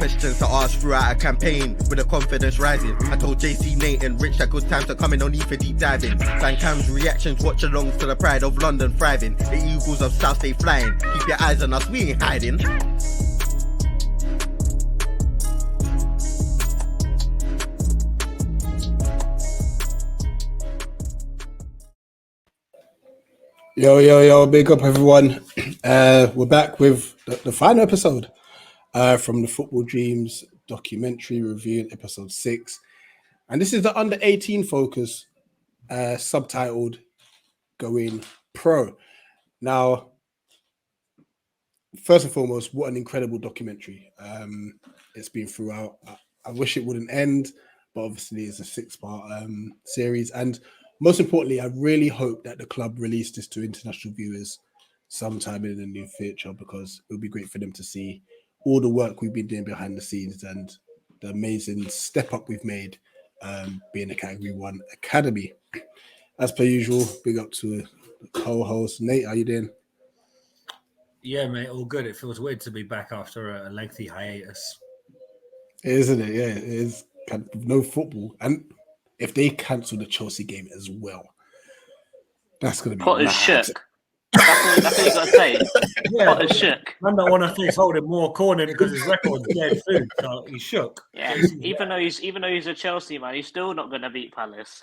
questions to ask throughout a campaign with the confidence rising. I told JC, Nate and Rich that good times are coming, no need for deep diving. Fan Cam's reactions, watch alongs to the pride of London thriving. The Eagles of South stay flying, keep your eyes on us, we ain't hiding. Yo, big up everyone. We're back with the final episode from the Football Dreams documentary review, episode 6. And this is the under 18 focus, subtitled Going Pro. Now, first and foremost, what an incredible documentary. It's been throughout. I wish it wouldn't end, but obviously it's a 6-part series. And most importantly, I really hope that the club release this to international viewers sometime in the near future, because it would be great for them to see all the work we've been doing behind the scenes and the amazing step up we've made being a Category 1 academy. As per usual, big up to the co-host. Nate, how you doing? Yeah, mate, all good. It feels weird to be back after a lengthy hiatus. Isn't it? Yeah, it is. No football. And if they cancel the Chelsea game as well, that's going to be Pot is mad. shook. That's what you got to say. Yeah, Pot is shook. Man don't want to face holding more corner because his record's dead food, so he's shook. Yeah, even though he's a Chelsea man, he's still not going to beat Palace.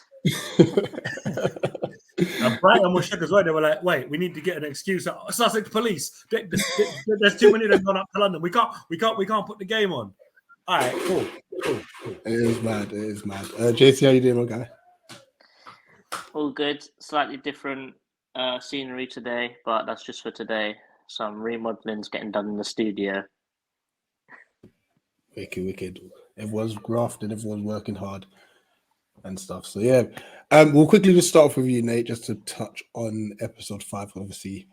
And Brighton was shook as well. They were like, "Wait, we need to get an excuse. Sussex police. There's too many that have gone up to London. We can't put the game on." All right, cool. It is mad. JC, how you doing, my guy? All good. Slightly different scenery today, but that's just for today. Some remodeling's getting done in the studio. Wicked. Everyone's grafting, everyone's working hard and stuff. So yeah, we'll quickly just start off with you, Nate, just to touch on episode 5. Obviously,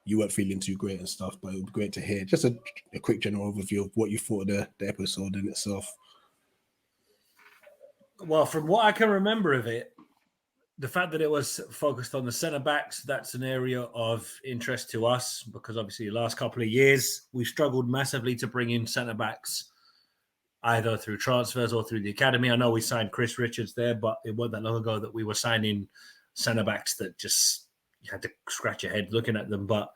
you weren't feeling too great and stuff, but it would be great to hear just a quick general overview of what you thought of the episode in itself. Well, from what I can remember of it, the fact that it was focused on the centre-backs, that's an area of interest to us, because obviously the last couple of years, we've struggled massively to bring in centre-backs, either through transfers or through the academy. I know we signed Chris Richards there, but it wasn't that long ago that we were signing centre-backs that just, you had to scratch your head looking at them. But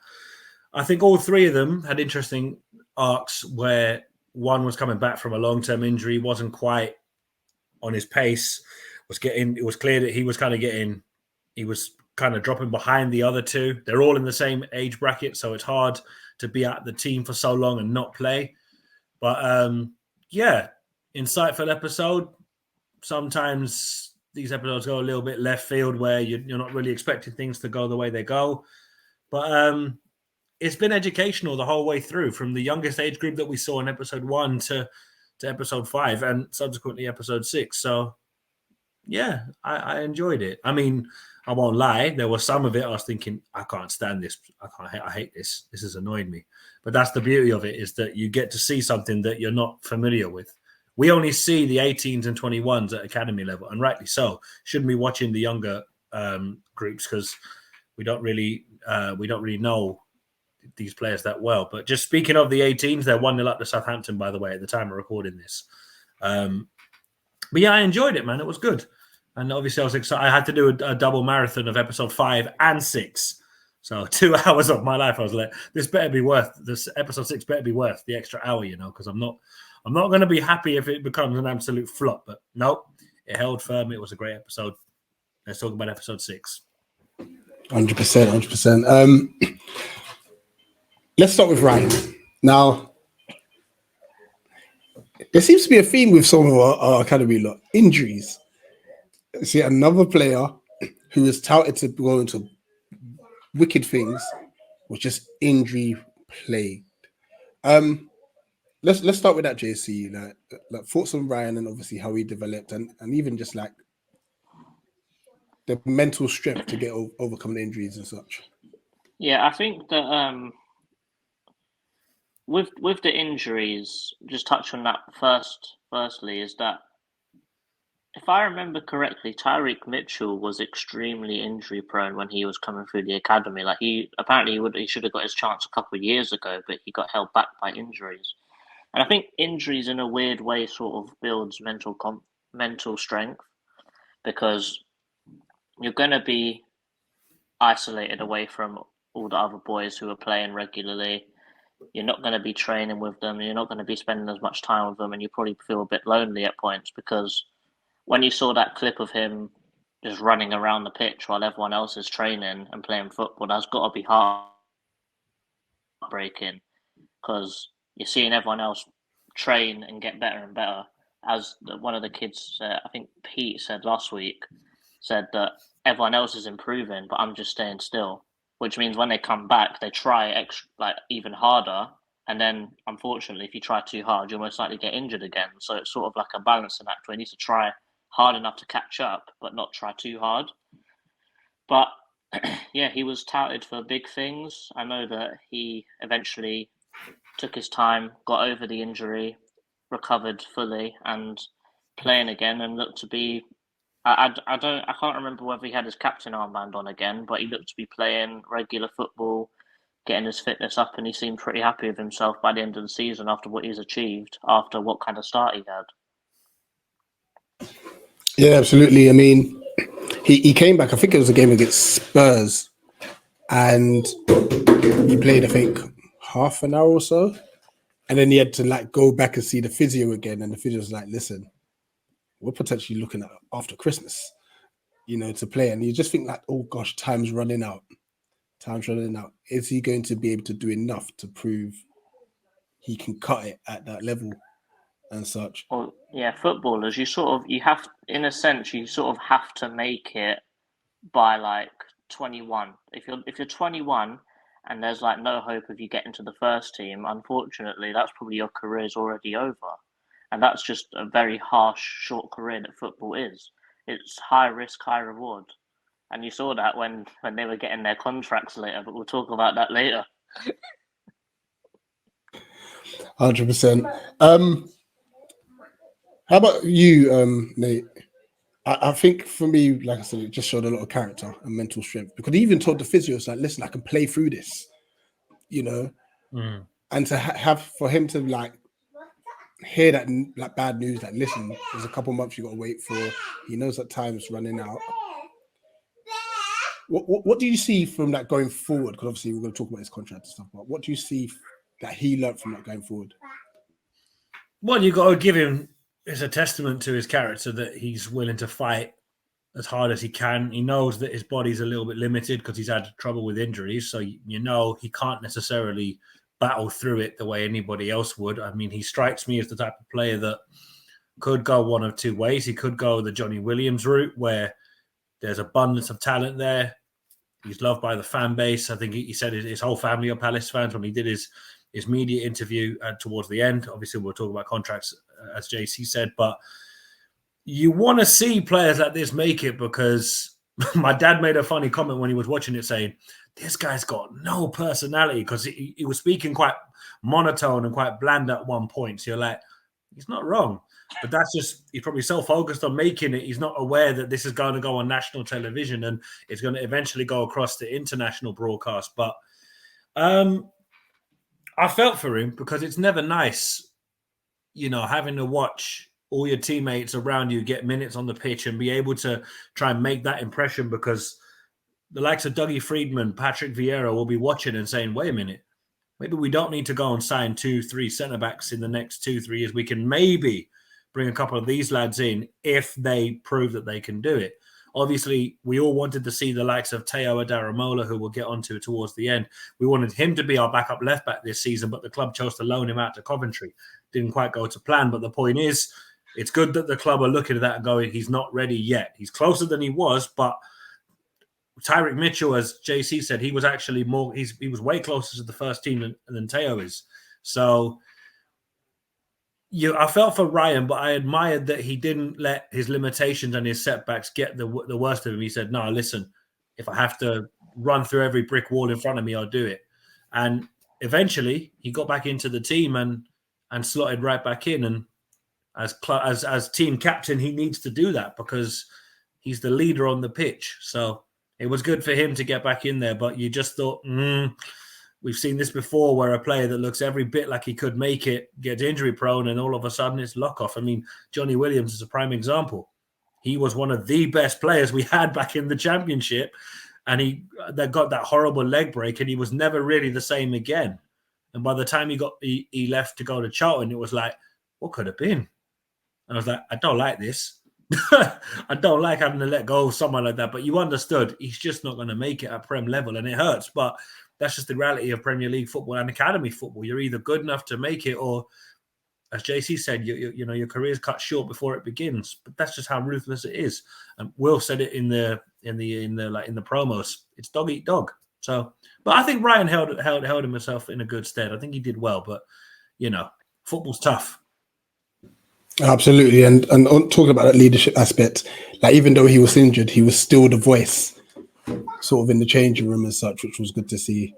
I think all 3 of them had interesting arcs where one was coming back from a long-term injury, wasn't quite on his pace, it was clear that he was kind of dropping behind the other 2. They're all in the same age bracket, so it's hard to be at the team for so long and not play. But yeah, insightful episode. Sometimes these episodes go a little bit left field where you're not really expecting things to go the way they go. But it's been educational the whole way through, from the youngest age group that we saw in episode 1 to episode 5 and subsequently episode 6. So yeah, I enjoyed it. I mean, I won't lie. There was some of it I was thinking, I can't stand this. I hate this. This has annoyed me. But that's the beauty of it, is that you get to see something that you're not familiar with. We only see the 18s and 21s at academy level, and rightly so. Shouldn't be watching the younger groups, because we don't really know these players that well. But just speaking of the 18s, they're 1-0 up to Southampton, by the way, at the time of recording this. But yeah, I enjoyed it, man. It was good. And obviously I was excited. I had to do a double marathon of episode 5 and 6. So 2 hours of my life. I was like, this episode 6 better be worth the extra hour, because I'm not going to be happy if it becomes an absolute flop. But nope, it held firm. It was a great episode. Let's talk about episode 6. 100%. Let's start with Ryan. Now, there seems to be a theme with some of our academy lot. Injuries. See, another player who is touted to go into wicked things was just injury plagued. Let's start with that, JC. Like thoughts on Ryan and obviously how he developed, and even just like the mental strength to overcome the injuries and such. Yeah, I think that with the injuries, just touch on that firstly, is that if I remember correctly, Tyreek Mitchell was extremely injury prone when he was coming through the academy. Like he should have got his chance a couple of years ago, but he got held back by injuries. And I think injuries, in a weird way, sort of builds mental strength, because you're going to be isolated away from all the other boys who are playing regularly. You're not going to be training with them. You're not going to be spending as much time with them, and you probably feel a bit lonely at points, because when you saw that clip of him just running around the pitch while everyone else is training and playing football, that's got to be heartbreaking, because you're seeing everyone else train and get better and better. As one of the kids, I think Pete said last week, said that everyone else is improving, but I'm just staying still. Which means when they come back, they try even harder, and then unfortunately, if you try too hard, you'll most likely get injured again. So it's sort of like a balancing act where you need to try hard enough to catch up, but not try too hard. But yeah, he was touted for big things. I know that he eventually took his time, got over the injury, recovered fully, and playing again, and looked to be. I can't remember whether he had his captain armband on again, but he looked to be playing regular football, getting his fitness up, and he seemed pretty happy with himself by the end of the season after what he's achieved, after what kind of start he had. Yeah, absolutely. I mean, he came back, I think it was a game against Spurs, and he played, I think, half an hour or so. And then he had to go back and see the physio again. And the physio was like, listen, we're potentially looking at after Christmas, to play. And you just think oh gosh, time's running out. Is he going to be able to do enough to prove he can cut it at that level and such? Well, yeah, footballers, you have, in a sense, you sort of have to make it by 21. If you're 21 and there's no hope of you getting to the first team, unfortunately, that's probably your career's already over. And that's just a very harsh, short career that football is. It's high risk, high reward. And you saw that when they were getting their contracts later, but we'll talk about that later. 100%. How about you, Nate? I think for me, like I said, it just showed a lot of character and mental strength, because he even told the physios, listen, I can play through this, and to have for him to hear that bad news, listen, there's a couple months you got to wait for. He knows that time's running out. What do you see from that going forward? Because obviously we're going to talk about his contract and stuff, but what do you see that he learned from that going forward? Well, you got to give him. It's a testament to his character that he's willing to fight as hard as he can. He knows that his body's a little bit limited because he's had trouble with injuries. So, he can't necessarily battle through it the way anybody else would. I mean, he strikes me as the type of player that could go one of two ways. He could go the Johnny Williams route, where there's abundance of talent there. He's loved by the fan base. I think he said his whole family are Palace fans when he did his media interview towards the end. Obviously, we'll talk about contracts, as JC said, but you want to see players like this make it, because my dad made a funny comment when he was watching it saying, this guy's got no personality, because he was speaking quite monotone and quite bland at one point. So you're like, he's not wrong. But that's just, he's probably so focused on making it, he's not aware that this is going to go on national television and it's going to eventually go across the international broadcast. But I felt for him, because it's never nice, having to watch all your teammates around you get minutes on the pitch and be able to try and make that impression, because the likes of Dougie Friedman, Patrick Vieira will be watching and saying, wait a minute, maybe we don't need to go and sign 2-3 centre-backs in the next 2-3 years. We can maybe bring a couple of these lads in if they prove that they can do it. Obviously, we all wanted to see the likes of Teo Adaramola, who we'll get onto towards the end. We wanted him to be our backup left-back this season, but the club chose to loan him out to Coventry. Didn't quite go to plan, but the point is, it's good that the club are looking at that and going, he's not ready yet. He's closer than he was, but Tyrick Mitchell, as JC said, he was actually more, he was way closer to the first team than Teo is. So I felt for Ryan, but I admired that he didn't let his limitations and his setbacks get the worst of him. He said, no, listen, if I have to run through every brick wall in front of me, I'll do it. And eventually he got back into the team and slotted right back in. And as team captain, he needs to do that because he's the leader on the pitch. So it was good for him to get back in there, but you just thought, We've seen this before where a player that looks every bit like he could make it gets injury prone and all of a sudden it's lock off. I mean, Johnny Williams is a prime example. He was one of the best players we had back in the championship, and they got that horrible leg break and he was never really the same again. And by the time he left to go to Charlton, it was like, what could have been? And I was like, I don't like this. I don't like having to let go of someone like that. But you understood he's just not going to make it at Prem level, and it hurts. But that's just the reality of Premier League football and academy football. You're either good enough to make it, or, as JC said, you know, your career's cut short before it begins. But that's just how ruthless it is. And Will said it in the promos. It's dog eat dog. So, but I think Ryan held himself in a good stead. I think he did well. But you know, football's tough. Absolutely, and on talking about that leadership aspect, like even though he was injured, he was still the voice, sort of in the changing room and such, which was good to see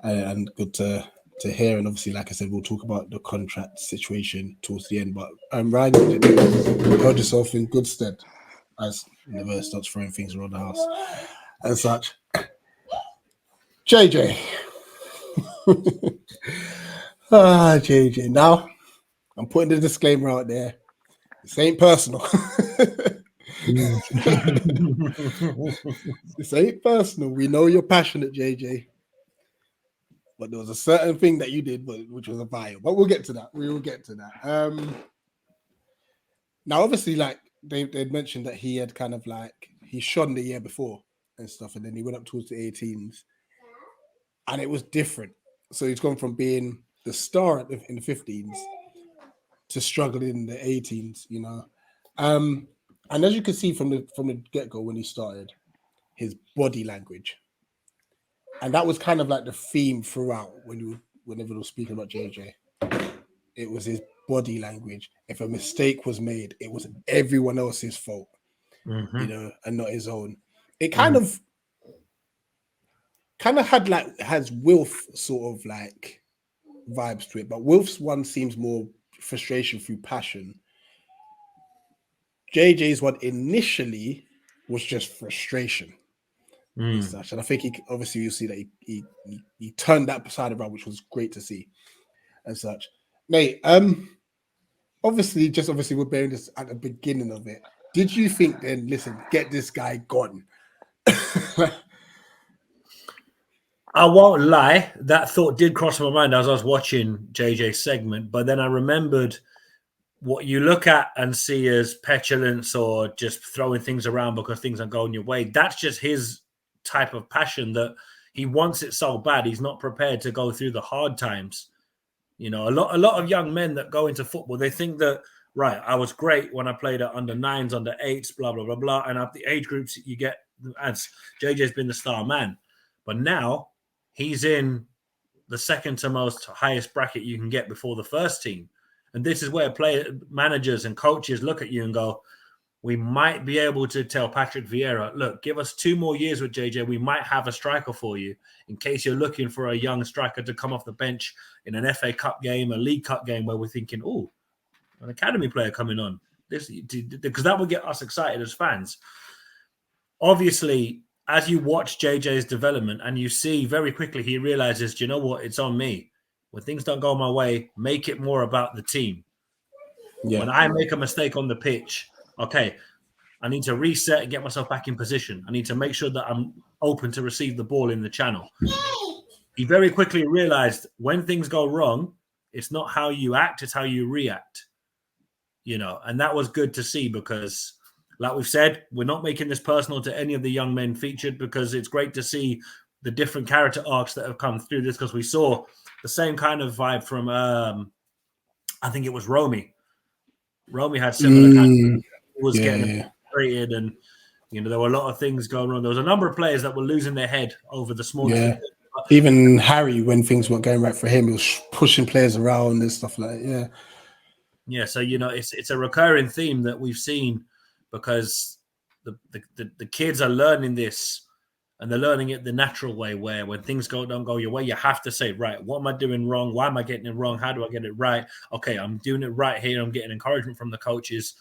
and good to hear. And obviously, like I said, we'll talk about the contract situation towards the end. But Ryan, you held yourself in good stead as the universe starts throwing things around the house and such. JJ, JJ. Now, I'm putting the disclaimer out there. This ain't personal. This ain't personal. We know you're passionate, JJ. But there was a certain thing that you did, which was a bio. But we'll get to that. We will get to that. Now, obviously, like they'd mentioned that he had kind of like he shone the year before and stuff, and then he went up towards the 18s, and it was different. So he's gone from being the star in the 15s to struggling in the 18s, you know. And as you can see from the get-go when he started, his body language. And that was kind of like the theme throughout whenever we were speaking about JJ. It was his body language. If a mistake was made, it was everyone else's fault, you know, and not his own. It kind of had like has Wilf sort of like vibes to it, but Wilf's one seems more frustration through passion. JJ's one initially was just frustration. And such. And I think obviously you'll see that he turned that side around, which was great to see and such. Nate, obviously we're bearing this at the beginning of it. Did you think then, listen, get this guy gone? I won't lie, that thought did cross my mind as I was watching JJ's segment, but then I remembered what you look at and see as petulance or just throwing things around because things aren't going your way. That's just his type of passion, that he wants it so bad he's not prepared to go through the hard times. You know, a lot of young men that go into football, they think that, right, I was great when I played at under 9s, under 8s, blah, blah, blah, blah. And at the age groups you get, as JJ's been the star man. But now he's in the second to most highest bracket you can get before the first team. And this is where managers and coaches look at you and go, we might be able to tell Patrick Vieira, look, give us 2 more years with JJ. We might have a striker for you in case you're looking for a young striker to come off the bench in an FA Cup game, a League Cup game where we're thinking, oh, an academy player coming on. Because that would get us excited as fans. Obviously, as you watch JJ's development and you see very quickly he realizes, do you know what? It's on me. When things don't go my way, make it more about the team. Yeah. When I make a mistake on the pitch, okay, I need to reset and get myself back in position. I need to make sure that I'm open to receive the ball in the channel. He very quickly realized when things go wrong, it's not how you act, it's how you react. You know, and that was good to see because, like we've said, we're not making this personal to any of the young men featured because it's great to see the different character arcs that have come through this because we saw the same kind of vibe from, I think it was Romy. Romy had similar kind of was getting frustrated and, you know, there were a lot of things going on. There was a number of players that were losing their head over the small things. Even Harry, when things weren't going right for him, he was pushing players around and stuff like that. Yeah, so, you know, it's a recurring theme that we've seen because the kids are learning this and they're learning it the natural way where when things don't go your way, you have to say, right, what am I doing wrong? Why am I getting it wrong? How do I get it right? Okay, I'm doing it right here. I'm getting encouragement from the coaches.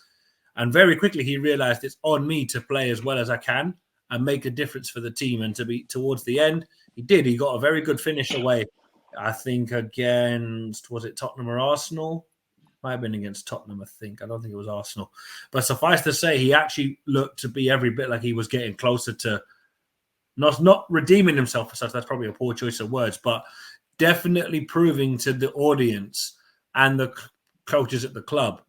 And very quickly he realized it's on me to play as well as I can and make a difference for the team. And to be towards the end, He did. He got a very good finish away. I think against, was it Tottenham or Arsenal? Might have been against Tottenham, I think. I don't think it was Arsenal. But suffice to say, he actually looked to be every bit like he was getting closer to not redeeming himself as such. That's probably a poor choice of words, but definitely proving to the audience and the coaches at the club,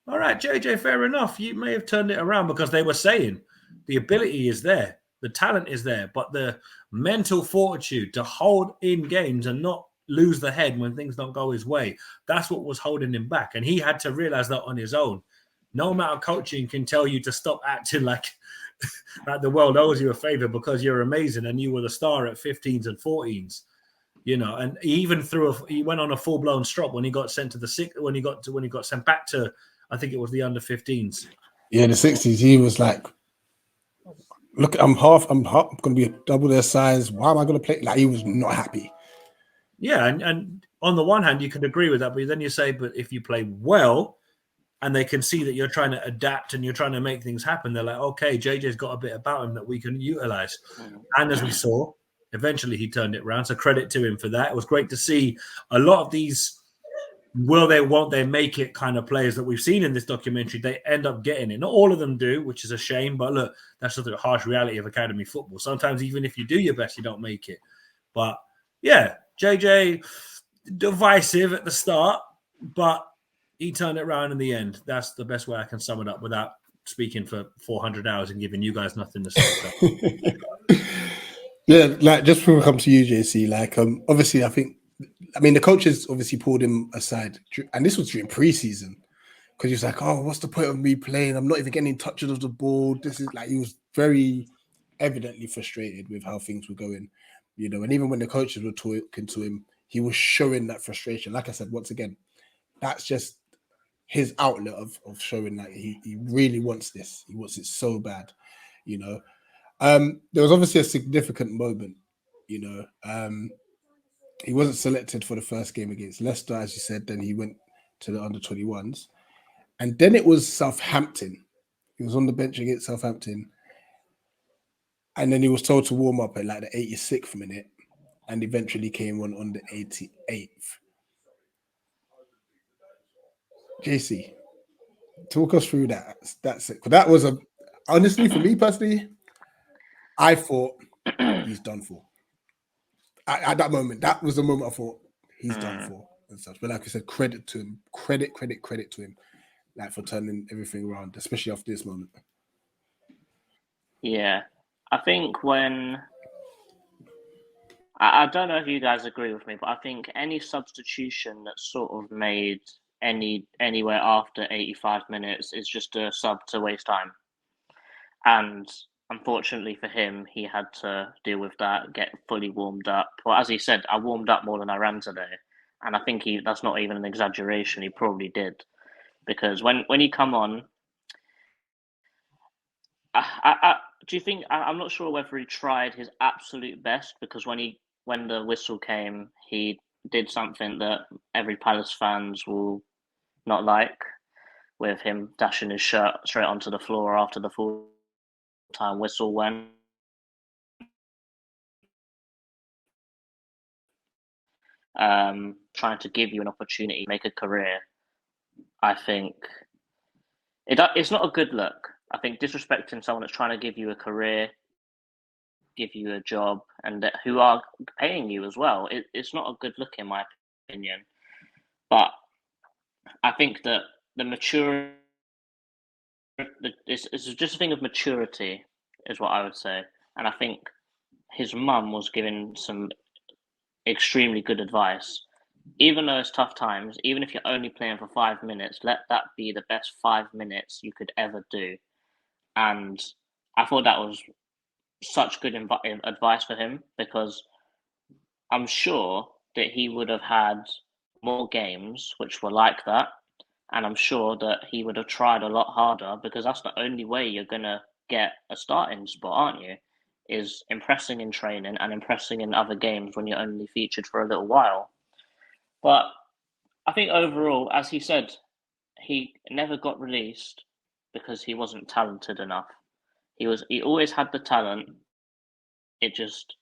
all right, JJ, fair enough. You may have turned it around, because they were saying the ability is there, the talent is there, but the mental fortitude to hold in games and not lose the head when things don't go his way, that's what was holding him back. And he had to realize that on his own. No amount of coaching can tell you to stop acting like the world owes you a favor because you're amazing and you were the star at 15s and 14s. You know, and he went on a full-blown strop when he got sent to the when he got sent back to, I think it was the under 15s. Yeah, the 60s. He was like, look, I'm going to be double their size. Why am I going to play? Like, he was not happy. Yeah, and on the one hand, you could agree with that, but then you say, but if you play well and they can see that you're trying to adapt and you're trying to make things happen, they're like, okay, JJ's got a bit about him that we can utilize. And as we saw, eventually he turned it around. So credit to him for that. It was great to see a lot of these will they, won't they make it kind of players that we've seen in this documentary. They end up getting it. Not all of them do, which is a shame. But look, that's sort of the harsh reality of academy football. Sometimes even if you do your best, you don't make it. But yeah, JJ, divisive at the start, but he turned it around in the end. That's the best way I can sum it up without speaking for 400 hours and giving you guys nothing to say. Yeah, like just before we come to you, JC, like obviously the coaches obviously pulled him aside, and this was during preseason, because he was like, oh, what's the point of me playing? I'm not even getting touches of the ball. This is like, he was very evidently frustrated with how things were going, you know, and even when the coaches were talking to him, he was showing that frustration. Like I said, once again, that's just his outlet of showing that he really wants this. He wants it so bad, you know. There was obviously a significant moment, you know. He wasn't selected for the first game against Leicester, as you said. Then he went to the under-21s. And then it was Southampton. He was on the bench against Southampton. And then he was told to warm up at like the 86th minute and eventually came on the 88th. JC, talk us through that. That's it. That was honestly, for me personally, I thought he's done for. At that moment, that was the moment I thought he's done for and such. But like I said, credit to him, credit to him, like for turning everything around, especially after this moment. Yeah, I think I don't know if you guys agree with me, but I think any substitution that's sort of made anywhere after 85 minutes is just a sub to waste time. And unfortunately for him, he had to deal with that, get fully warmed up. Well, as he said, I warmed up more than I ran today. And I think that's not even an exaggeration. He probably did. Because when he come on, do you think, I'm not sure whether he tried his absolute best, because when the whistle came, he did something that every Palace fans will not like, with him dashing his shirt straight onto the floor after the full-time whistle went. Trying to give you an opportunity to make a career. I think it's not a good look. I think disrespecting someone that's trying to give you a career, give you a job, and who are paying you as well, it's not a good look in my opinion. But I think that the maturity, it's just a thing of maturity, is what I would say. And I think his mum was giving some extremely good advice. Even though it's tough times, even if you're only playing for 5 minutes, let that be the best 5 minutes you could ever do. And I thought that was such good advice for him, because I'm sure that he would have had more games which were like that. And I'm sure that he would have tried a lot harder, because that's the only way you're going to get a starting spot, aren't you? Is impressing in training and impressing in other games when you're only featured for a little while. But I think overall, as he said, he never got released because he wasn't talented enough. He always had the talent. It just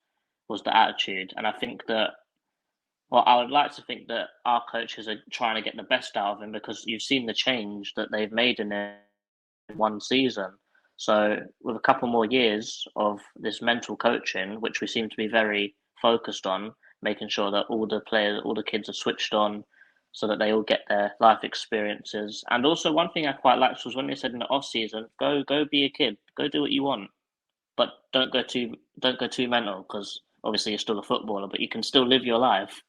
was the attitude. And I think that, well, I would like to think that our coaches are trying to get the best out of him, because you've seen the change that they've made in it in one season. So with a couple more years of this mental coaching, which we seem to be very focused on, making sure that all the players, all the kids are switched on, so that they all get their life experiences. And also, one thing I quite liked was when they said in the off season, go be a kid, go do what you want, but don't go too mental, because obviously you're still a footballer, but you can still live your life.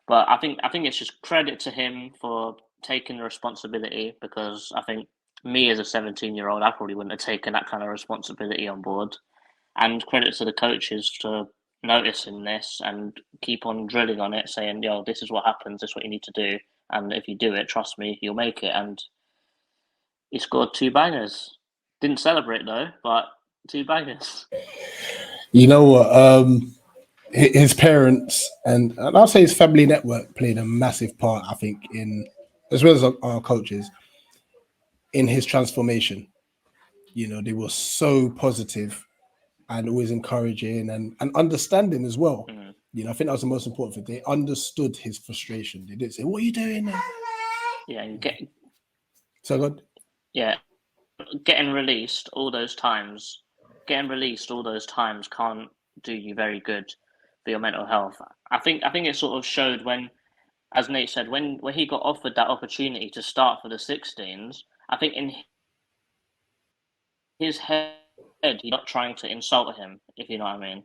But I think it's just credit to him for taking the responsibility, because I think me as a 17-year-old, I probably wouldn't have taken that kind of responsibility on board. And credit to the coaches for noticing this and keep on drilling on it, saying, yo, this is what happens, this is what you need to do. And if you do it, trust me, you'll make it. And he scored 2 bangers. Didn't celebrate though, but 2 bangers. You know what? His parents and I'll say his family network played a massive part, I think, in, as well as our coaches, in his transformation. You know, they were so positive and always encouraging and understanding as well. Mm. You know, I think that was the most important thing. They understood his frustration. They didn't say, "What are you doing now?" Yeah, and So good. Yeah, getting released all those times can't do you very good for your mental health. I think it sort of showed when, as Nate said, when he got offered that opportunity to start for the 16s, I think in his head, he's not trying to insult him, if you know what I mean.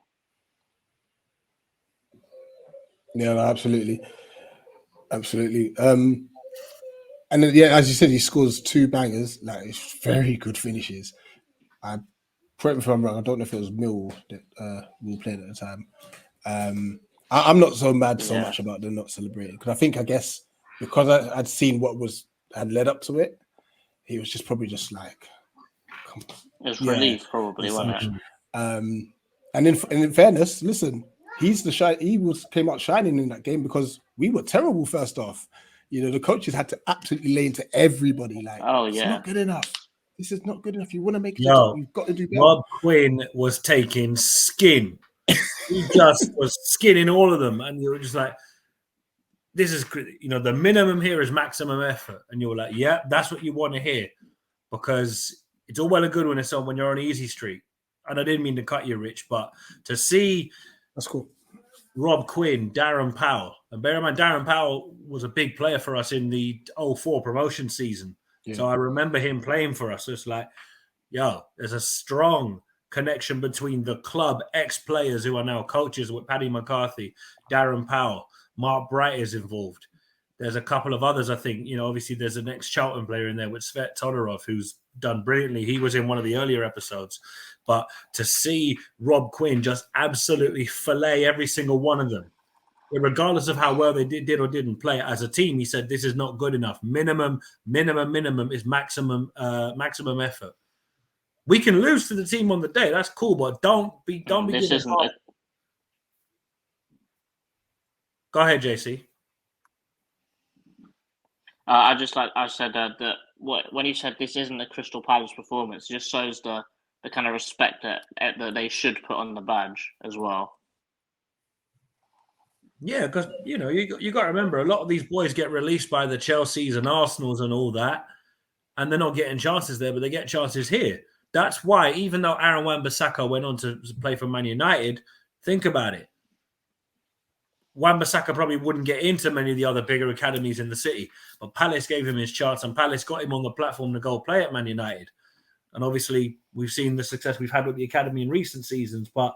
Yeah, no, absolutely. And then, yeah, as you said, he scores 2 bangers. Like, it's very good finishes. Correct me if I'm wrong, I don't know if it was Mill that we were playing at the time. I'm not so mad so much about them not celebrating, because I guess because I'd seen what had led up to it, he was just probably just like, it was relief, probably, wasn't it? And in fairness, listen, he came out shining in that game, because we were terrible first off. You know, the coaches had to absolutely lay into everybody like, it's not good enough. This is not good enough. You want to make it, you've got to do better. Rob Quinn was taking skin. He just was skinning all of them, and you were just like, this is, you know, the minimum here is maximum effort. And you were like, yeah, that's what you want to hear, because it's all well and good when you're on easy street. And I didn't mean to cut you, Rich, but to see that's cool. Rob Quinn, Darren Powell, and bear in mind, Darren Powell was a big player for us in the 04 promotion season. Yeah. So I remember him playing for us. It's like, yo, there's a strong connection between the club ex-players who are now coaches with Paddy McCarthy, Darren Powell, Mark Bright is involved. There's a couple of others, I think. You know, obviously there's an ex-Charlton player in there with Svet Todorov, who's done brilliantly. He was in one of the earlier episodes. But to see Rob Quinn just absolutely fillet every single one of them, regardless of how well they did or didn't play as a team, he said, this is not good enough. Minimum is maximum effort. We can lose to the team on the day. That's cool, but don't be this giving isn't Go ahead, JC. I said that when he said this isn't a Crystal Palace performance, it just shows the kind of respect that they should put on the badge as well. Yeah, because you know you got to remember, a lot of these boys get released by the Chelseas and Arsenals and all that, and they're not getting chances there, but they get chances here. That's why, even though Aaron Wan-Bissaka went on to play for Man United, think about it. Wan-Bissaka probably wouldn't get into many of the other bigger academies in the city, but Palace gave him his chance, and Palace got him on the platform to go play at Man United. And obviously, we've seen the success we've had with the academy in recent seasons, but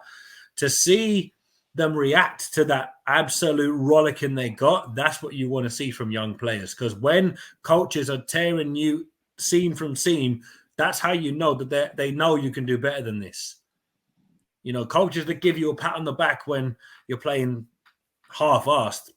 to see them react to that absolute rollicking they got, that's what you want to see from young players. Because when coaches are tearing you seam from seam, that's how you know that they know you can do better than this. You know, coaches that give you a pat on the back when you're playing half-assed,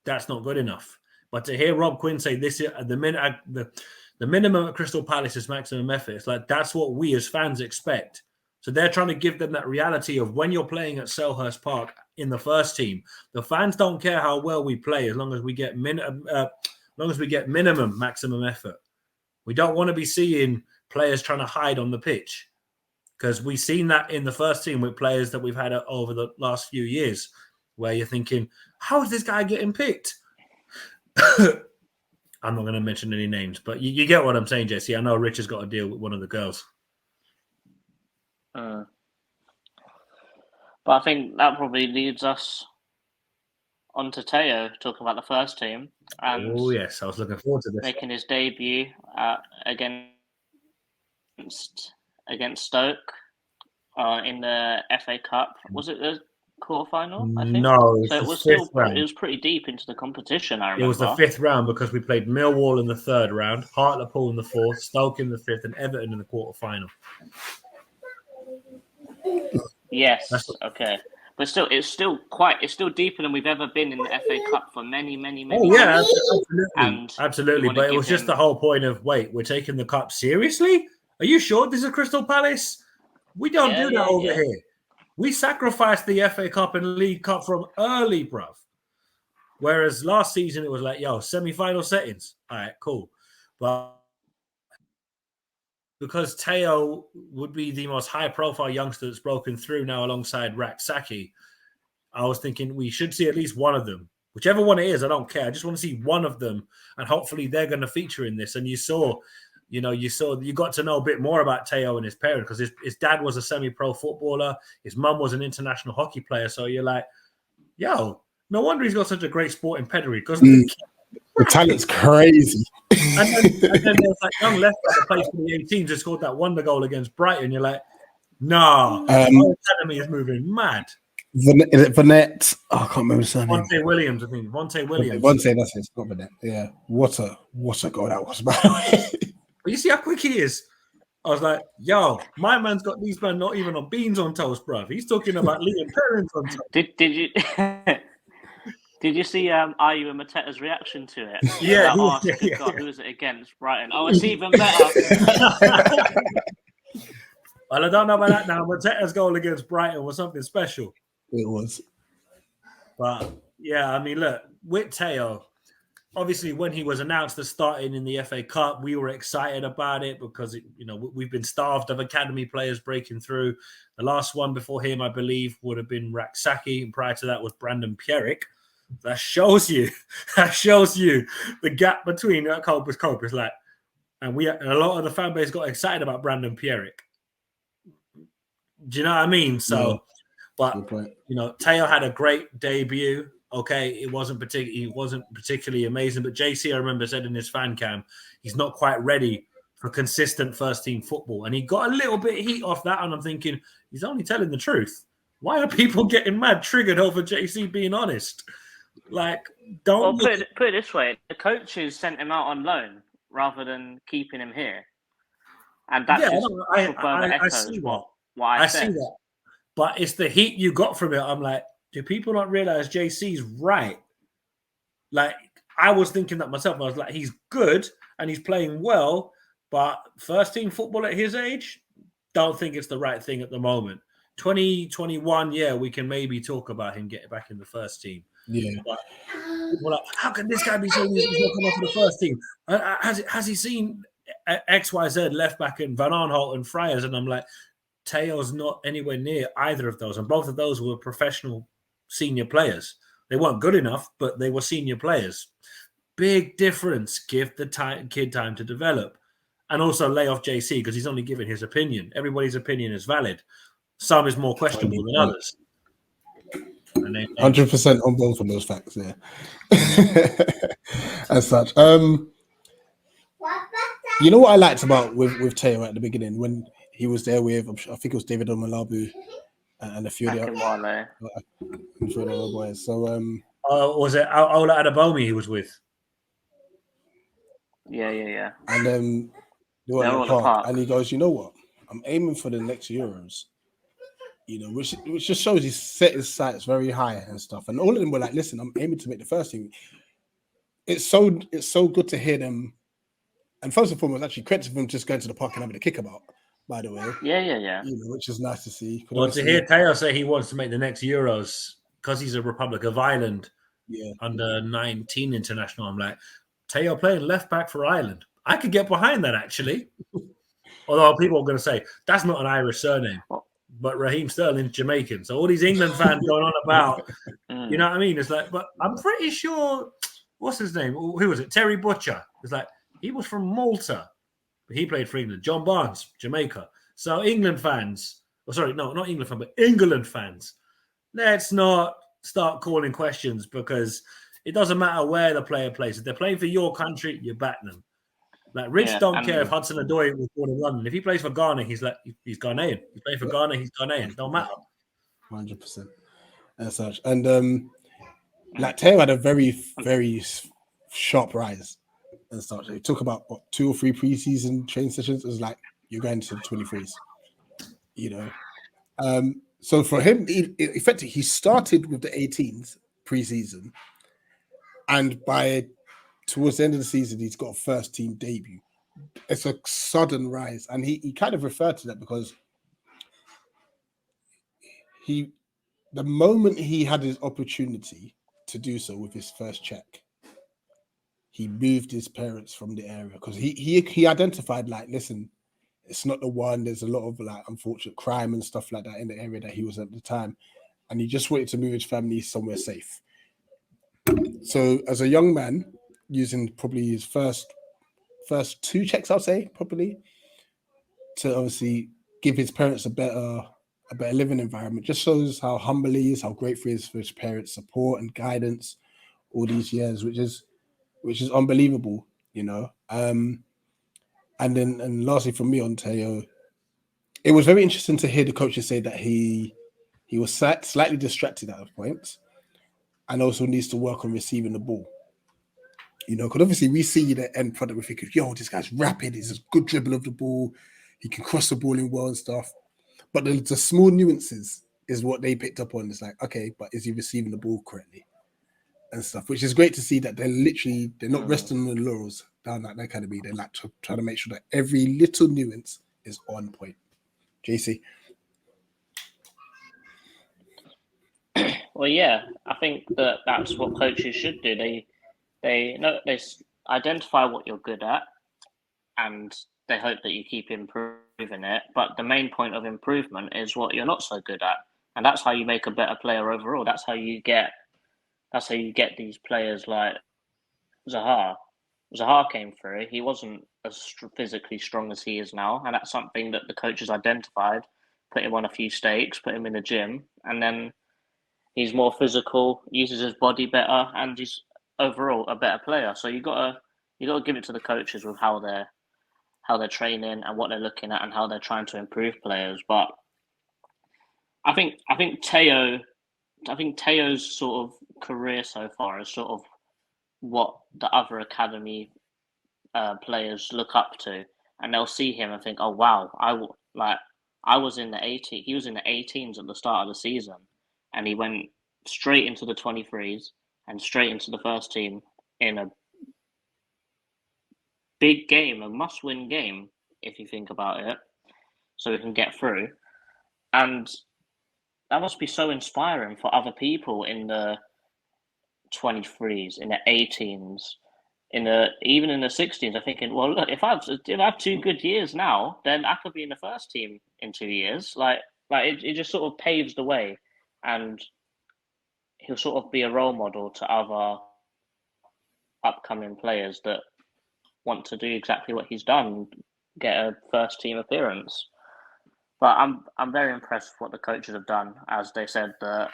that's not good enough. But to hear Rob Quinn say this, the minimum at Crystal Palace is maximum effort, it's like that's what we as fans expect. So they're trying to give them that reality of when you're playing at Selhurst Park in the first team, the fans don't care how well we play as long as we get minimum maximum effort. We don't want to be seeing players trying to hide on the pitch, because we've seen that in the first team with players that we've had over the last few years, where you're thinking, how is this guy getting picked? I'm not going to mention any names, but you get what I'm saying, JC. I know Rich has got to deal with one of the girls. But I think that probably leads us on to Teo, talking about the first team. And oh, yes. I was looking forward to this. Making his debut against Stoke in the FA Cup. Was it the quarterfinal? I think no. So it was pretty deep into the competition. I remember it was the 5th round because we played Millwall in the 3rd round, Hartlepool in the 4th, Stoke in the 5th, and Everton in the quarterfinal. Yes. Okay. But still, it's still deeper than we've ever been in the FA Cup for many years. Absolutely. But it was just the whole point of, wait, we're taking the cup seriously? Are you sure this is Crystal Palace? We don't do that over here. We sacrificed the FA Cup and League Cup from early, bruv. Whereas last season, it was like, yo, semi-final settings. All right, cool. But because Teo would be the most high-profile youngster that's broken through now alongside Rak-Saki, I was thinking we should see at least one of them. Whichever one it is, I don't care. I just want to see one of them, and hopefully they're going to feature in this. And you got to know a bit more about Teo and his parents, because his dad was a semi-pro footballer. His mum was an international hockey player. So you're like, yo, no wonder he's got such a great sporting pedigree, because the talent's crazy. And then there's that young left back that plays for the 18 just scored that wonder goal against Brighton. You're like, nah, the academy is moving mad. Vanette. Oh, I can't remember his surname. Vontae Williams, I think. Vontae Williams. Vontae, that's it. It's not Vanette. Yeah. What a goal that was, by the way. But you see how quick he is? I was like, yo, my man's got these men not even on beans on toast, bruv. He's talking about Liam Parents on toast. Did you did you see Ayew and Mateta's reaction to it? Yeah. God, who is it against? Brighton. Oh, it's even better. Well, I don't know about that now. Mateta's goal against Brighton was something special. It was. But, yeah, I mean, look, with Teo, obviously when he was announced as starting in the FA Cup, we were excited about it because, we've been starved of academy players breaking through. The last one before him, I believe, would have been Rak-Saki, and prior to that was Brandon Pierrick. That shows you the gap between Cope. It's like, and a lot of the fan base got excited about Brandon Pierrick. Do you know what I mean? So, but Teo had a great debut. Okay, he wasn't particularly amazing, but JC, I remember, said in his fan cam, he's not quite ready for consistent first team football, and he got a little bit of heat off that. And I'm thinking, he's only telling the truth. Why are people getting mad, triggered over JC being honest? Like, don't. Well, put it this way: the coaches sent him out on loan rather than keeping him here, and that's I see what I said. See that, but it's the heat you got from it. I'm like, do people not realize JC's right? Like, I was thinking that myself. I was like, he's good and he's playing well, but first team football at his age, don't think it's the right thing at the moment. 2021, yeah, we can maybe talk about him getting back in the first team. Yeah. But people are like, how can this guy be saying he's not coming off for the first team? Has he seen XYZ left back and Van Aanholt and Friars? And I'm like, Teo's not anywhere near either of those. And both of those were professional senior players. They weren't good enough, but they were senior players. Big difference. Give the kid time to develop. And also lay off JC because he's only giving his opinion. Everybody's opinion is valid. Some is more questionable than others. 100% on both of those facts, yeah. As such. You know what I liked about with Teo at the beginning when he was there with, I think it was David Omalabu and a few of the other boys. So, was it Ola Adebayomi he was with? Yeah. And they were in the park, and he goes, you know what? I'm aiming for the next Euros. Which just shows he's set his sights very high and stuff. And all of them were like, listen, I'm aiming to make the first team. It's so good to hear them. And first and foremost, actually, credit to them just going to the park and having a kickabout, by the way. Yeah. Which is nice to see. Well, to hear Teo say he wants to make the next Euros because he's a Republic of Ireland under 19 international, I'm like, Teo playing left back for Ireland. I could get behind that, actually. Although people are going to say that's not an Irish surname, but Raheem Sterling's Jamaican. So all these England fans going on about, you know what I mean? It's like, but I'm pretty sure, what's his name? Who was it? Terry Butcher. It's like, he was from Malta, but he played for England. John Barnes, Jamaica. So England fans, not England fans, but England fans, let's not start calling questions, because it doesn't matter where the player plays. If they're playing for your country, you back them. Like Rich don't care if Hudson Odoi was born in London. If he plays for Ghana, he's Ghanaian. He's playing for Ghana, he's Ghanaian. Don't matter. 100%. As such. And like Teo had a very, very sharp rise and such. It took about 2 or 3 preseason training sessions. It was like, you're going to the 23s, you know. So for him, effectively, he started with the 18s preseason, and towards the end of the season, he's got a first team debut. It's a sudden rise, and he kind of referred to that because the moment he had his opportunity to do so with his first check, he moved his parents from the area, because he identified, like, listen, it's not the one. There's a lot of like unfortunate crime and stuff like that in the area that he was at the time, and he just wanted to move his family somewhere safe. So as a young man, using probably his first 2 checks, I'll say, probably, to obviously give his parents a better living environment, just shows how humble he is, how grateful he is for his parents' support and guidance all these years, which is unbelievable, you know. And lastly, from me on Teo, it was very interesting to hear the coaches say that he was slightly distracted at a point, and also needs to work on receiving the ball. You know, because obviously we see the end product, we think, yo, this guy's rapid, he's a good dribble of the ball, he can cross the ball in well and stuff. But the small nuances is what they picked up on. It's like, okay, but is he receiving the ball correctly and stuff? Which is great to see that they're not resting on the laurels down at the academy. They're like trying to make sure that every little nuance is on point. JC? Well, yeah, I think that's what coaches should do. They identify what you're good at, and they hope that you keep improving it. But the main point of improvement is what you're not so good at, and that's how you make a better player overall. That's how you get these players like Zaha. Zaha came through. He wasn't as physically strong as he is now, and that's something that the coaches identified. Put him on a few stakes, put him in the gym, and then he's more physical, uses his body better, and he's overall a better player. So you gotta give it to the coaches with how they're training and what they're looking at and how they're trying to improve players. But I think Teo's sort of career so far is sort of what the other academy players look up to, and they'll see him and think, oh wow, I was in the 18. He was in the 18s at the start of the season, and he went straight into the 23s and straight into the first team in a big game, a must-win game, if you think about it, so we can get through. And that must be so inspiring for other people in the 23s, in the 18s, even in the 16s. I'm thinking, well, look, if I have 2 good years now, then I could be in the first team in 2 years. Like it just sort of paves the way, and he'll sort of be a role model to other upcoming players that want to do exactly what he's done, get a first team appearance. But I'm very impressed with what the coaches have done, as they said that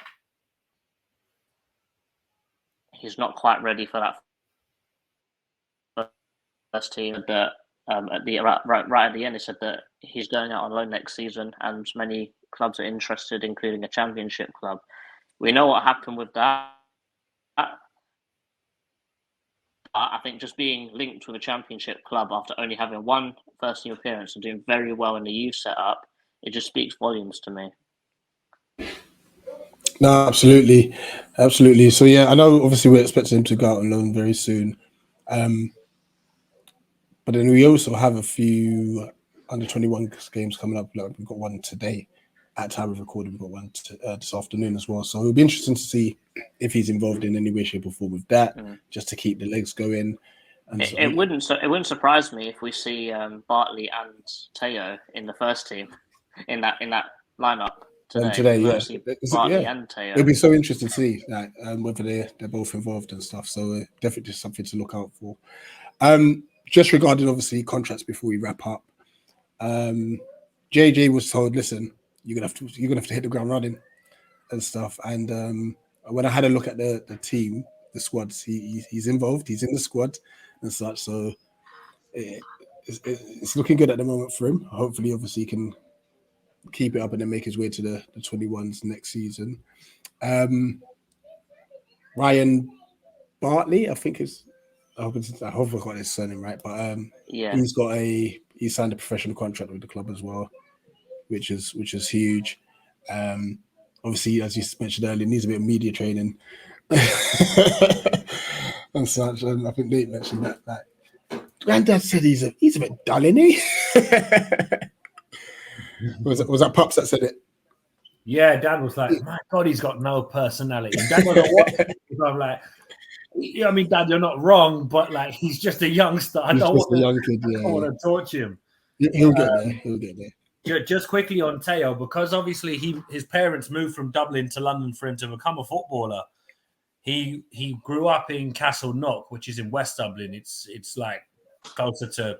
he's not quite ready for that first team. That right at the end, they said that he's going out on loan next season, and many clubs are interested, including a championship club. We know what happened with that. I think just being linked with a championship club after only having 1 first team appearance and doing very well in the youth setup, it just speaks volumes to me. No, absolutely. So yeah, I know obviously we're expecting him to go out on loan very soon. But then we also have a few under 21 games coming up. Like we've got one today at time of recording. We've got one this afternoon as well. So it'll be interesting to see if he's involved in any way, shape or form with that, just to keep the legs going. And so, It wouldn't surprise me if we see Bartley and Teo in the first team in that lineup today. today, We yeah, might see Bartley and Teo. it'll be so interesting to see that whether they're both involved and stuff. So definitely something to look out for. Just regarding obviously contracts before we wrap up, JJ was told, listen, you're gonna have to hit the ground running and stuff. And when I had a look at the team, the squads, he's involved, he's in the squad and such. So it's looking good at the moment for him. Hopefully, obviously, he can keep it up and then make his way to the 21s next season. Ryan Bartley, I think I hope I got his surname right, but he signed a professional contract with the club as well, which is huge. Obviously, as you mentioned earlier, needs a bit of media training and such. And I think Nate mentioned that Granddad said he's a bit dull, isn't he? was that Pops that said it? Yeah, Dad was like, my God, he's got no personality. And Dad was like, what? I'm like, yeah, I mean, Dad, you're not wrong, but like, he's just a youngster. I don't want to torture him. He'll get there. He'll get there. Just quickly on Teo, because obviously his parents moved from Dublin to London for him to become a footballer. He grew up in Castle Knock, which is in West Dublin. It's like closer to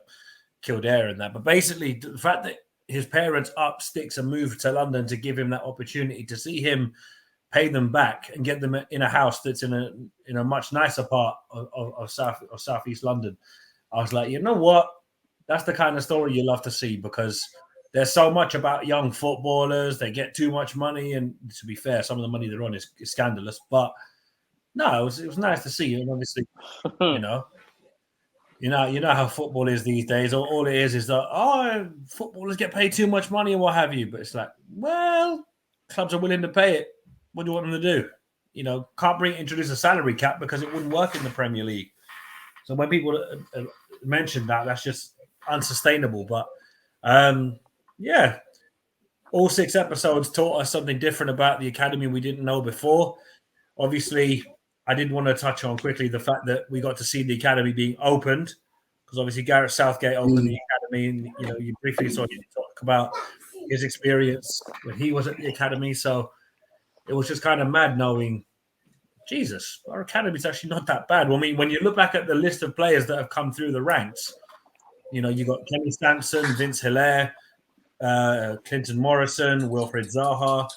Kildare and that. But basically, the fact that his parents up sticks and moved to London to give him that opportunity to see him pay them back and get them in a house that's in a much nicer part of southeast London. I was like, you know what? That's the kind of story you love to see, because there's so much about young footballers. They get too much money, and to be fair, some of the money they're on is scandalous. But no, it was nice to see. And obviously, you know how football is these days. All it is that footballers get paid too much money and what have you. But it's like, well, clubs are willing to pay it. What do you want them to do? Can't introduce a salary cap because it wouldn't work in the Premier League. So when people mention that, that's just unsustainable. But all 6 episodes taught us something different about the academy we didn't know before. Obviously, I did want to touch on quickly the fact that we got to see the academy being opened, because obviously Gareth Southgate opened the academy, and you briefly saw him talk about his experience when he was at the academy. So it was just kind of mad knowing, Jesus, our academy is actually not that bad. Well, I mean, when you look back at the list of players that have come through the ranks, you got Kenny Stanson, Vince Hilaire, Clinton Morrison, Wilfred Zaha.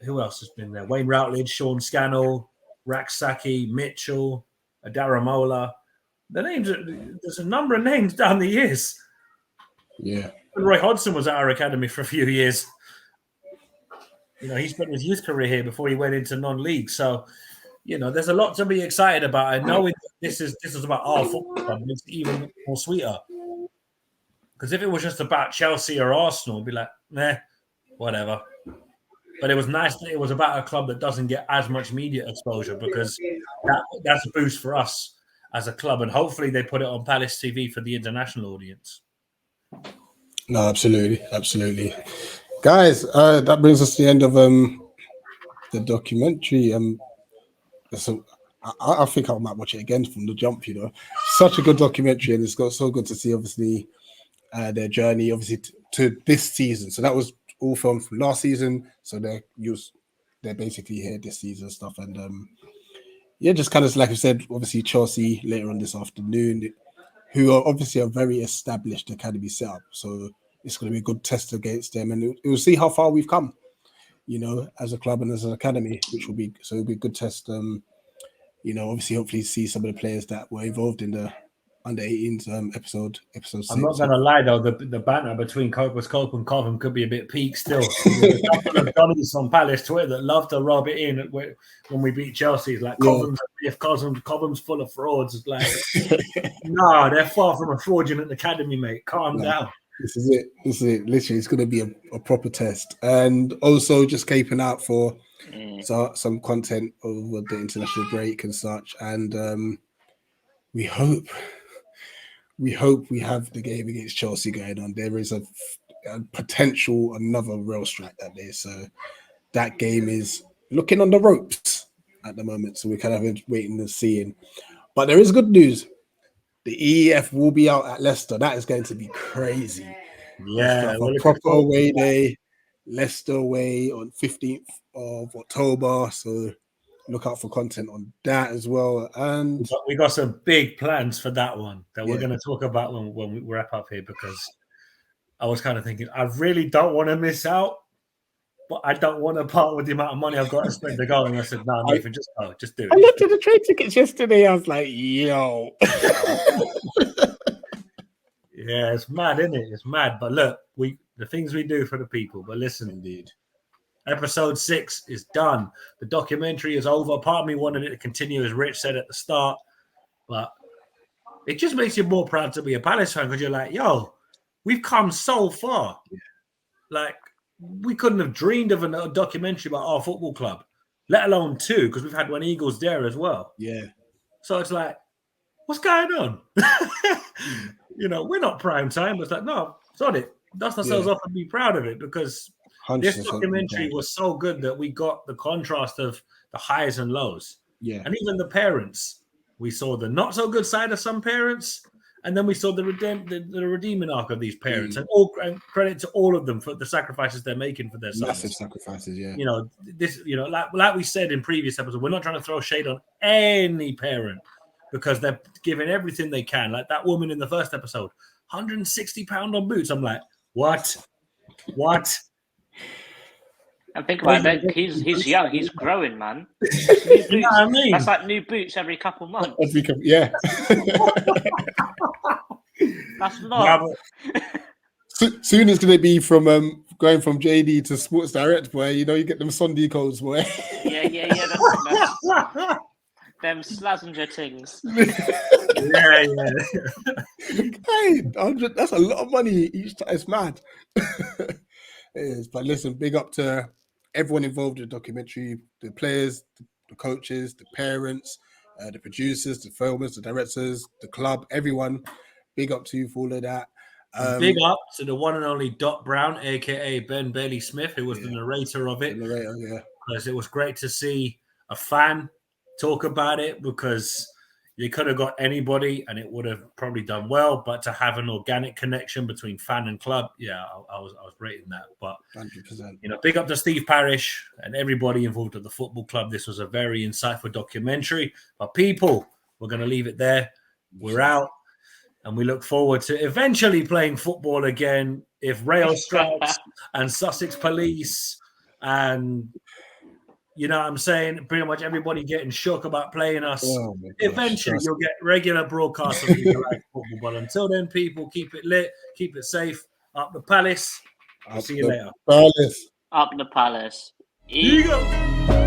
Who else has been there? Wayne Routledge, Sean Scannell, Raksaki, Mitchell, Adaramola. The names, there's a number of names down the years. Yeah. And Roy Hodgson was at our academy for a few years. He spent his youth career here before he went into non-league. So, there's a lot to be excited about. And knowing this is about our football club, it's even more sweeter. Because if it was just about Chelsea or Arsenal, it'd be like, whatever. But it was nice that it was about a club that doesn't get as much media exposure, because that's a boost for us as a club. And hopefully they put it on Palace TV for the international audience. No, absolutely. Absolutely. Guys, that brings us to the end of the documentary. So I think I might watch it again from the jump, Such a good documentary, and it's got so good to see, obviously, their journey, obviously, to this season. So that was all filmed from last season. So they're basically here this season and stuff. And just kind of like I said, obviously Chelsea later on this afternoon, who are obviously a very established academy setup. So it's going to be a good test against them, and it will see how far we've come, as a club and as an academy, which will be it'll be a good test. Obviously, hopefully see some of the players that were involved in the under 18s episode 6. I'm not going to lie though, the banter between Copers Cope and Cobham could be a bit peak still. There's a couple of Johnnies on Palace Twitter that love to rub it in when we beat Chelsea. It's like Cobham's full of frauds. It's like, no, they're far from a fraudulent academy, mate. Calm down. This is it. Literally, it's going to be a proper test. And also just keeping out for some content over the international break and such. And we hope we have the game against Chelsea going on. There is a potential another rail strike that day. So that game is looking on the ropes at the moment. So we're kind of waiting and seeing. But there is good news. The EEF will be out at Leicester. That is going to be crazy. Yeah, a proper away day. Leicester away on 15th of October. So look out for content on that as well. And we got some big plans for that one that we're Yeah. going to talk about when we wrap up here, because I was kind of thinking, I really don't want to miss out, but I don't want to part with the amount of money I've got to spend to go. And I said, no, Nathan, just go, just do it. I looked at the train tickets yesterday. I was like, yo. Yeah, it's mad, isn't it? It's mad. But look, the things we do for the people. But listen, Indeed. episode 6 is done. The documentary is over. Part of me wanted it to continue, as Rich said at the start, but it just makes you more proud to be a Palace fan, because you're like, yo, we've come so far. Yeah. Like, we couldn't have dreamed of a documentary about our football club, let alone 2, because we've had one Eagles there as well. Yeah. So it's like, what's going on? We're not prime time, but it's like, no, sod it. Dust ourselves off and be proud of it, because this documentary was so good that we got the contrast of the highs and lows. Yeah. And even the parents. We saw the not so good side of some parents, and then we saw the redeeming arc of these parents. And credit to all of them for the sacrifices they're making for their sons. Massive sacrifices, yeah. Like we said in previous episodes, we're not trying to throw shade on any parent, because they're giving everything they can. Like that woman in the first episode, £160 on boots. I'm like, what? And think about it, he's young, he's growing, man. You know what I mean? That's like new boots every couple months. Yeah. That's not. Soon it's going to be from going from JD to Sports Direct, boy. You get them Sunday codes, boy. Yeah. Them Slazenger things. Yeah. Hey, 100, that's a lot of money each time. It's mad. It is. But listen, big up to everyone involved in the documentary, the players, the coaches, the parents, the producers, the filmers, the directors, the club, everyone. Big up to you for all of that. Big up to the one and only Dot Brown, aka Ben Bailey Smith, who was the narrator of it. Because it was great to see a fan talk about it, because you could have got anybody and it would have probably done well, but to have an organic connection between fan and club, I was rating that. But 100%. Big up to Steve Parish and everybody involved at the football club. This was a very insightful documentary. But people, we're going to leave it there. We're out, and we look forward to eventually playing football again if Rail Scouts and Sussex Police and you know what I'm saying, pretty much everybody getting shook about playing us. Eventually, you'll get regular broadcasts of football. But until then, people, keep it lit, keep it safe. Up the Palace. I'll see you later. Palace. Up the Palace. Here you go.